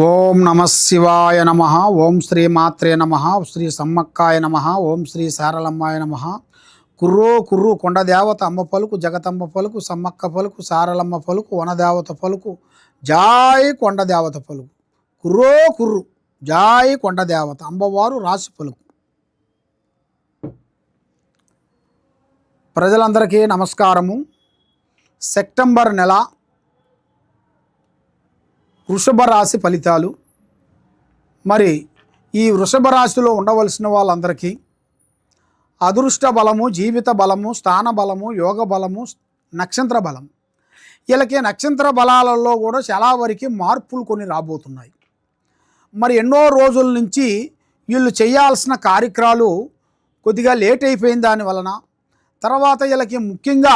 ఓం నమ శివాయ నమ. ఓం శ్రీ మాత్రే నమ. శ్రీ సమ్మక్కాయ నమ. ఓం శ్రీ సారలమ్మాయ నమ. కుర్రో కుర్రు కొండదేవత అమ్మ పలుకు, జగతమ్మ పలుకు, సమ్మక్క పలుకు, సారలమ్మ పలుకు, వనదేవత పలుకు, జాయ్ కొండదేవత పలుకు. కుర్రో కుర్రు జాయ్ కొండదేవత అమ్మవారు రాసి పలుకు. ప్రజలందరికీ నమస్కారము. సెప్టెంబర్ నెల వృషభ రాశి ఫలితాలు. మరి ఈ వృషభ రాశిలో ఉండవలసిన వాళ్ళందరికీ అదృష్ట బలము, జీవిత బలము, స్థాన బలము, యోగ బలము, నక్షత్ర బలం, వీళ్ళకి నక్షత్ర బలాలలో కూడా చాలా వరకు మార్పులు కొన్ని రాబోతున్నాయి. మరి ఎన్నో రోజుల నుంచి వీళ్ళు చేయాల్సిన కార్యక్రమాలు కొద్దిగా లేట్ అయిపోయిన దాని వలన, తర్వాత వీళ్ళకి ముఖ్యంగా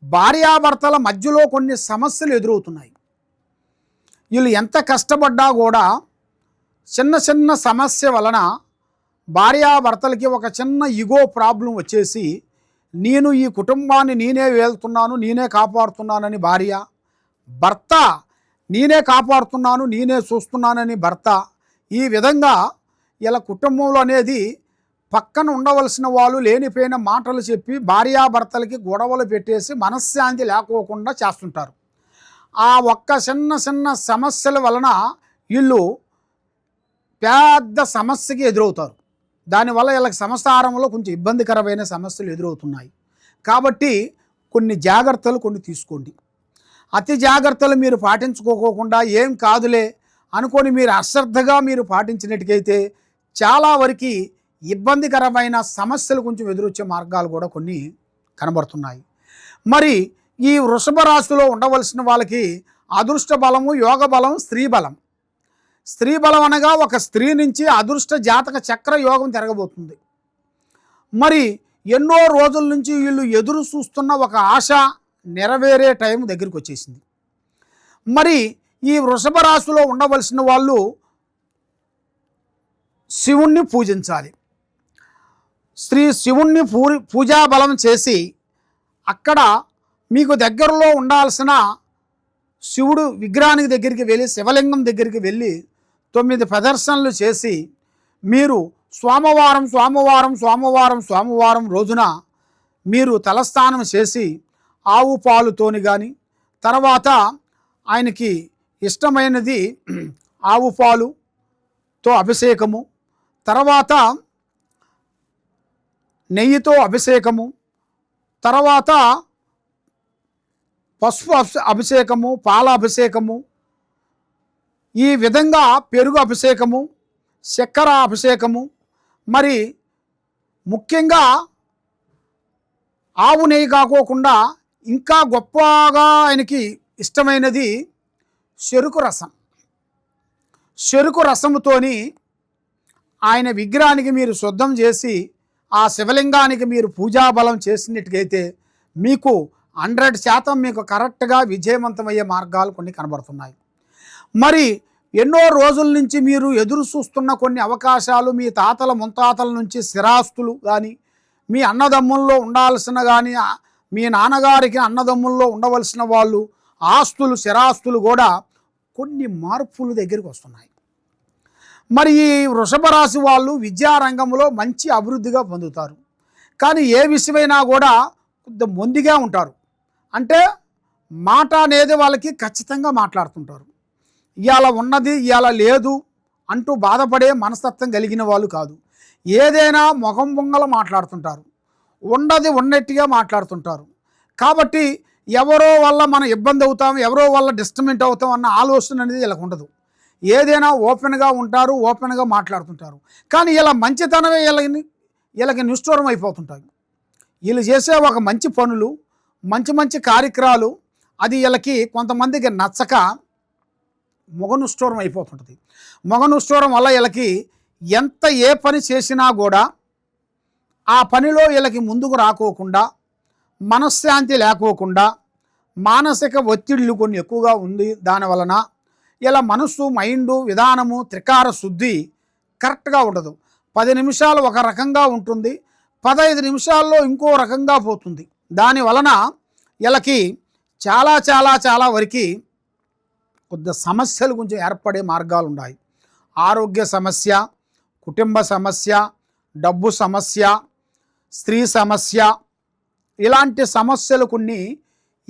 భార్యాభర్తల మధ్యలో కొన్ని సమస్యలు ఎదురవుతున్నాయి. వీళ్ళు ఎంత కష్టపడ్డా కూడా చిన్న చిన్న సమస్య వలన భార్యాభర్తలకి ఒక చిన్న ఇగో ప్రాబ్లం వచ్చేసి, నేను ఈ కుటుంబాన్ని నేనే వెళ్తున్నాను, నేనే కాపాడుతున్నానని భార్య, భర్త నేనే కాపాడుతున్నాను, నేనే చూస్తున్నానని భర్త, ఈ విధంగా ఇలా కుటుంబంలో అనేది పక్కన ఉండవలసిన వాళ్ళు లేనిపోయిన మాటలు చెప్పి భార్యాభర్తలకి గొడవలు పెట్టేసి మనశ్శాంతి లేకోకుండా చేస్తుంటారు. ఆ ఒక్క చిన్న చిన్న సమస్యల వలన వీళ్ళు పెద్ద సమస్యకి ఎదురవుతారు. దానివల్ల వీళ్ళకి సంసారంలో కొంచెం ఇబ్బందికరమైన సమస్యలు ఎదురవుతున్నాయి. కాబట్టి కొన్ని జాగ్రత్తలు కొన్ని తీసుకోండి. అతి జాగ్రత్తలు మీరు పాటించుకోకుండా ఏం కాదులే అనుకొని మీరు అశ్రద్ధగా మీరు పాటించినట్టుకైతే చాలా వరకు ఇబ్బందికరమైన సమస్యలు కొంచెం ఎదురొచ్చే మార్గాలు కూడా కొన్ని కనబడుతున్నాయి. మరి ఈ వృషభ రాశిలో ఉండవలసిన వాళ్ళకి అదృష్ట బలము, యోగ బలం, స్త్రీ బలం. స్త్రీ బలం అనగా ఒక స్త్రీ నుంచి అదృష్ట జాతక చక్ర యోగం జరగబోతుంది. మరి ఎన్నో రోజుల నుంచి వీళ్ళు ఎదురు చూస్తున్న ఒక ఆశ నెరవేరే టైం దగ్గరికి వచ్చేసింది. మరి ఈ వృషభ రాశిలో ఉండవలసిన వాళ్ళు శివుణ్ణి పూజించాలి. శివుణ్ణి పూజా బలం చేసి అక్కడ మీకు దగ్గరలో ఉండాల్సిన శివుడు విగ్రహానికి దగ్గరికి వెళ్ళి, శివలింగం దగ్గరికి వెళ్ళి 9 ప్రదర్శనలు చేసి మీరు సోమవారం రోజున మీరు తలస్నానం చేసి ఆవు పాలుతోని కానీ, తర్వాత ఆయనకి ఇష్టమైనది ఆవు పాలుతో అభిషేకము, తర్వాత నెయ్యితో అభిషేకము, తర్వాత పసుపు అభిషేకము, పాల అభిషేకము, ఈ విధంగా పెరుగు అభిషేకము, చక్కెర అభిషేకము, మరి ముఖ్యంగా ఆవు నెయ్యి కాకోకుండా ఇంకా గొప్పగా ఆయనకి ఇష్టమైనది చెరుకు రసం. చెరుకు రసముతోని ఆయన విగ్రహానికి మీరు శుద్ధం చేసి ఆ శివలింగానికి మీరు పూజాబలం చేసినట్టుకైతే మీకు 100% మీకు కరెక్ట్గా విజయవంతమయ్యే మార్గాలు కొన్ని కనబడుతున్నాయి. మరి ఎన్నో రోజుల నుంచి మీరు ఎదురు చూస్తున్న కొన్ని అవకాశాలు, మీ తాతల ముత్తాతల నుంచి స్థిరాస్తులు కానీ, మీ అన్నదమ్ముల్లో ఉండాల్సిన కానీ, మీ నాన్నగారికి అన్నదమ్ముల్లో ఉండవలసిన వాళ్ళు ఆస్తులు, స్థిరాస్తులు కూడా కొన్ని మార్పులు దగ్గరికి వస్తున్నాయి. మరి ఈ వృషభ రాశి వాళ్ళు విద్యారంగంలో మంచి అభివృద్ధిగా పొందుతారు. కానీ ఏ విషయమైనా కూడా కొద్దిగా మొండిగా ఉంటారు. అంటే మాట అనేది వాళ్ళకి ఖచ్చితంగా మాట్లాడుతుంటారు. ఇవాళ ఉన్నది ఇవాళ లేదు అంటూ బాధపడే మనస్తత్వం కలిగిన వాళ్ళు కాదు. ఏదైనా ముఖం పొంగల మాట్లాడుతుంటారు, ఉన్నది ఉన్నట్టుగా మాట్లాడుతుంటారు. కాబట్టి ఎవరో వల్ల మనం ఇబ్బంది అవుతాం, ఎవరో వల్ల డిస్టర్బెంట్ అవుతాం అన్న ఆలోచన అనేది వీళ్ళకి ఉండదు. ఏదైనా ఓపెన్గా ఉంటారు, ఓపెన్గా మాట్లాడుతుంటారు. కానీ ఇలా మంచితనమే వీళ్ళకి నిష్ఠూరం అయిపోతుంటాయి. వీళ్ళు చేసే ఒక మంచి పనులు, మంచి కార్యక్రమాలు అది వీళ్ళకి కొంతమందికి నచ్చక మొగనుష్ఠూరం అయిపోతుంటుంది. మొగనుష్ఠూరం వల్ల వీళ్ళకి ఎంత ఏ పని చేసినా కూడా ఆ పనిలో వీళ్ళకి ముందుకు రాకోకుండా, మనశ్శాంతి లేకోకుండా, మానసిక ఒత్తిళ్ళు కొన్ని ఎక్కువగా ఉంది. దానివలన ఇలా మనస్సు, మైండు, విధానము, త్రికార శుద్ధి కరెక్ట్గా ఉండదు. 10 నిమిషాలు ఒక రకంగా ఉంటుంది, 15 నిమిషాల్లో ఇంకో రకంగా పోతుంది. దాని వలన వీళ్ళకి చాలా వరకు కొద్ది సమస్యలు కొంచెం ఏర్పడే మార్గాలు ఉన్నాయి. ఆరోగ్య సమస్య, కుటుంబ సమస్య, డబ్బు సమస్య, స్త్రీ సమస్య, ఇలాంటి సమస్యలు కొన్ని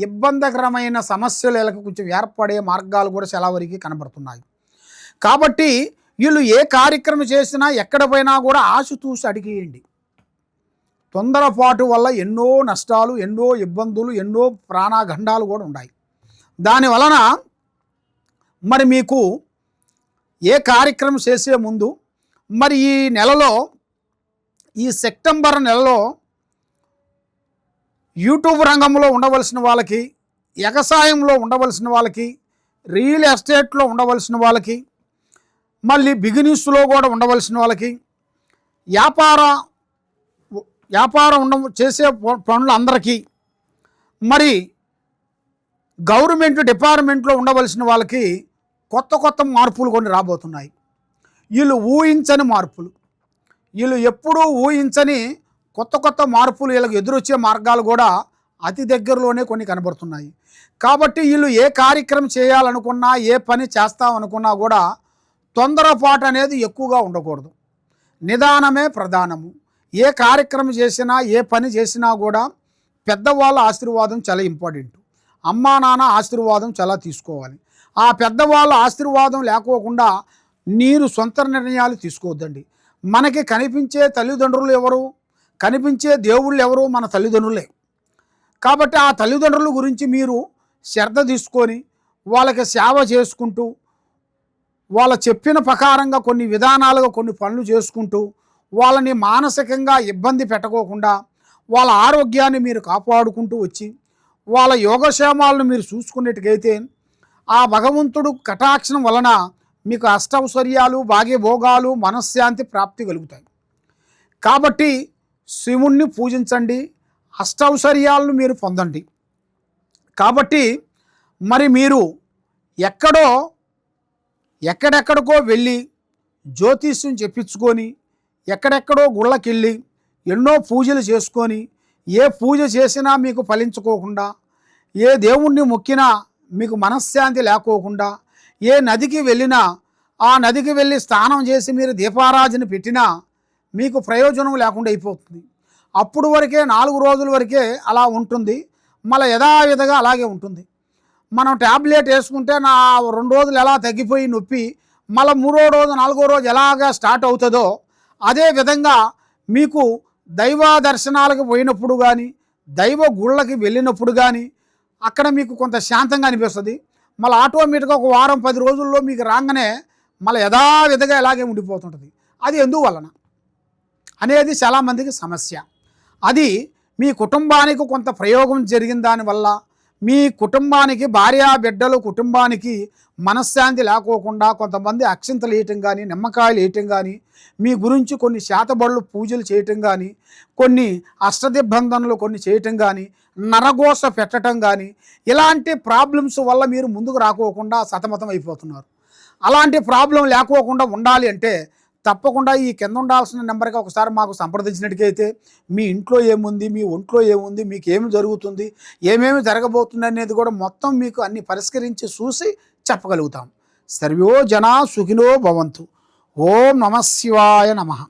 ఇబ్బందికరమైన సమస్యలు వీళ్ళకి కొంచెం ఏర్పడే మార్గాలు కూడా చాలా వరకు కనబడుతున్నాయి. కాబట్టి వీళ్ళు ఏ కార్యక్రమం చేసినా ఎక్కడ పోయినా కూడా ఆశతూసి అడిగేయండి. తొందరపాటు వల్ల ఎన్నో నష్టాలు, ఎన్నో ఇబ్బందులు, ఎన్నో ప్రాణాఘండాలు కూడా ఉన్నాయి. దానివలన మరి మీకు ఏ కార్యక్రమం చేసే ముందు మరి ఈ నెలలో, ఈ సెప్టెంబర్ నెలలో యూట్యూబ్ రంగంలో ఉండవలసిన వాళ్ళకి, వ్యవసాయంలో ఉండవలసిన వాళ్ళకి, రియల్ ఎస్టేట్లో ఉండవలసిన వాళ్ళకి, మళ్ళీ బిజినెస్లో కూడా ఉండవలసిన వాళ్ళకి, వ్యాపారం చేసే పనులందరికీ, మరి గవర్నమెంట్ డిపార్ట్మెంట్లో ఉండవలసిన వాళ్ళకి కొత్త కొత్త మార్పులు కొన్ని రాబోతున్నాయి. వీళ్ళు ఊహించని మార్పులు, వీళ్ళు ఎప్పుడూ ఊహించని కొత్త కొత్త మార్పులు వీళ్ళకి ఎదురొచ్చే మార్గాలు కూడా అతి దగ్గరలోనే కొన్ని కనబడుతున్నాయి. కాబట్టి వీళ్ళు ఏ కార్యక్రమం చేయాలనుకున్నా, ఏ పని చేస్తామనుకున్నా కూడా తొందరపాటు అనేది ఎక్కువగా ఉండకూడదు. నిదానమే ప్రధానము. ఏ కార్యక్రమం చేసినా, ఏ పని చేసినా కూడా పెద్దవాళ్ళ ఆశీర్వాదం చాలా ఇంపార్టెంట్. అమ్మా నాన్న ఆశీర్వాదం చాలా తీసుకోవాలి. ఆ పెద్దవాళ్ళ ఆశీర్వాదం లేకోకుండా మీరు సొంత నిర్ణయాలు తీసుకోవద్దండి. మనకి కనిపించే తల్లిదండ్రులు ఎవరు, కనిపించే దేవుళ్ళు ఎవరు? మన తల్లిదండ్రులే. కాబట్టి ఆ తల్లిదండ్రుల గురించి మీరు శ్రద్ధ తీసుకొని వాళ్ళకి సేవ చేసుకుంటూ, వాళ్ళ చెప్పిన ప్రకారంగా కొన్ని విధానాలుగా కొన్ని పనులు చేసుకుంటూ, వాళ్ళని మానసికంగా ఇబ్బంది పెట్టకోకుండా వాళ్ళ ఆరోగ్యాన్ని మీరు కాపాడుకుంటూ వచ్చి వాళ్ళ యోగక్షేమాలను మీరు చూసుకున్నట్టుగైతే ఆ భగవంతుడు కటాక్షం వలన మీకు అష్టౌశ్వర్యాలు, భాగ్యభోగాలు, మనశ్శాంతి ప్రాప్తి కలుగుతాయి. కాబట్టి శివుణ్ణి పూజించండి, అష్టౌశ్వర్యాలను మీరు పొందండి. కాబట్టి మరి మీరు ఎక్కడెక్కడికో వెళ్ళి జ్యోతిష్యం చెప్పించుకొని, ఎక్కడెక్కడో గుళ్ళకెళ్ళి ఎన్నో పూజలు చేసుకొని, ఏ పూజ చేసినా మీకు ఫలించుకోకుండా, ఏ దేవుణ్ణి మొక్కినా మీకు మనశ్శాంతి లేకోకుండా, ఏ నదికి వెళ్ళినా ఆ నదికి వెళ్ళి స్నానం చేసి మీరు దీపారాజన పెట్టినా మీకు ప్రయోజనం లేకుండా అయిపోతుంది. అప్పుడు వరకే 4 రోజుల వరకే అలా ఉంటుంది, మళ్ళీ యథావిధిగా అలాగే ఉంటుంది. మనం ట్యాబ్లెట్ వేసుకుంటే 2 రోజులు ఎలా తగ్గిపోయి నొప్పి మళ్ళీ 3వ రోజు 4వ రోజు ఎలాగా స్టార్ట్ అవుతుందో, అదే విధంగా మీకు దైవ దర్శనాలకు పోయినప్పుడు కానీ, దైవ గుళ్ళకి వెళ్ళినప్పుడు కానీ అక్కడ మీకు కొంత శాంతంగా అనిపిస్తుంది. మళ్ళీ ఆటోమేటిక్గా ఒక వారం 10 రోజుల్లో మీకు రాగానే మళ్ళీ యథావిధిగా ఇలాగే ఉండిపోతుంటుంది. అది ఎందువలన అనేది చాలామందికి సమస్య. అది మీ కుటుంబానికి కొంత ప్రయోగం జరిగిన దానివల్ల, మీ కుటుంబానికి, భార్యా బిడ్డలు కుటుంబానికి మనశ్శాంతి లేకోకుండా కొంతమంది అక్షింతలు వేయటం కానీ, నిమ్మకాయలు వేయటం కానీ, మీ గురించి కొన్ని శాతబడులు పూజలు చేయటం కానీ, కొన్ని అష్టదిబ్బంధనలు కొన్ని చేయటం కానీ, నరఘోష పెట్టడం కానీ, ఇలాంటి ప్రాబ్లమ్స్ వల్ల మీరు ముందుకు రాకోకుండా సతమతం అయిపోతున్నారు. అలాంటి ప్రాబ్లం లేకోకుండా ఉండాలి అంటే తప్పకుండా ఈ కింద ఉండాల్సిన నెంబర్కి ఒకసారి మాకు సంప్రదించినట్టుకైతే మీ ఇంట్లో ఏముంది, మీ ఒంట్లో ఏముంది, మీకు ఏమి జరుగుతుంది, ఏమేమి జరగబోతుంది అనేది కూడా మొత్తం మీకు అన్ని పరిష్కరించి చూసి చెప్పగలుగుతాం. సర్వో జనా సుఖినో భవంతు. ఓం నమః శివాయ నమః.